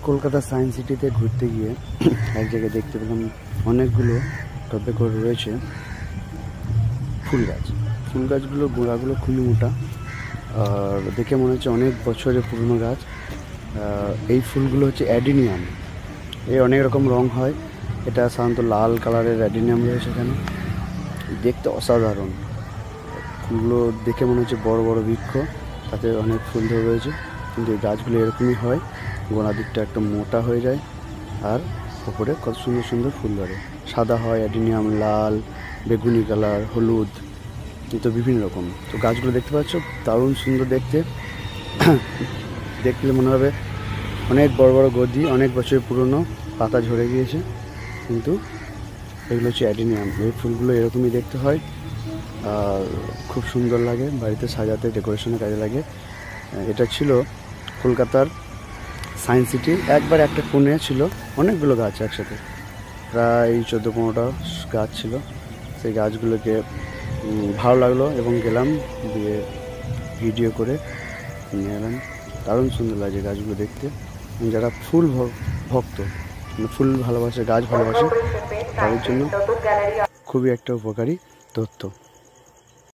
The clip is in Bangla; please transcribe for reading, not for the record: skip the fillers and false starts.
কলকাতা সায়েন্স সিটিতে ঘুরতে গিয়ে এক জায়গায় দেখতে পেলাম অনেকগুলো টবে করে রয়েছে ফুল গাছ। ফুল গাছগুলো গোড়াগুলো খুবই মোটা আর দেখে মনে হচ্ছে অনেক বছরের পুরনো গাছ। এই ফুলগুলো হচ্ছে অ্যাডিনিয়াম। এর অনেক রকম রং হয়, এটা সাধারণত লাল কালারের অ্যাডিনিয়াম রয়েছে এখানে। দেখতে অসাধারণ, ফুলগুলো দেখে মনে হচ্ছে বড় বড় বৃক্ষ, তাতে অনেক ফুল ধরে রয়েছে। কিন্তু এই গাছগুলো এরকমই হয়, গোড়ার দিকটা একটা মোটা হয়ে যায় আর ওপরে কত সুন্দর সুন্দর ফুল ধরে। সাদা হয় অ্যাডিনিয়াম, লাল, বেগুনি কালার, হলুদ, কিন্তু বিভিন্ন রকম। তো গাছগুলো দেখতে পাচ্ছ দারুণ সুন্দর দেখতে। দেখলে মনে হবে অনেক বড় বড় গদি, অনেক বছর পুরনো, পাতা ঝরে গিয়েছে, কিন্তু এগুলো হচ্ছে অ্যাডিনিয়াম। এই ফুলগুলো এরকমই দেখতে হয় আর খুব সুন্দর লাগে, বাড়িতে সাজাতে, ডেকোরেশনের কাজে লাগে। এটা ছিল কলকাতার সায়েন্স সিটি। একবার একটা কোণে ছিল অনেকগুলো গাছ একসাথে, প্রায় 14-15টা গাছ ছিল। সেই গাছগুলোকে ভালো লাগলো এবং গেলাম, দিয়ে ভিডিও করে নিয়ে এলাম। দারুণ সুন্দর লাগে গাছগুলো দেখতে। যারা ফুল ভক্ত, মানে ফুল ভালোবাসে, গাছ ভালোবাসে, তাদের জন্য খুবই একটা উপকারী তথ্য।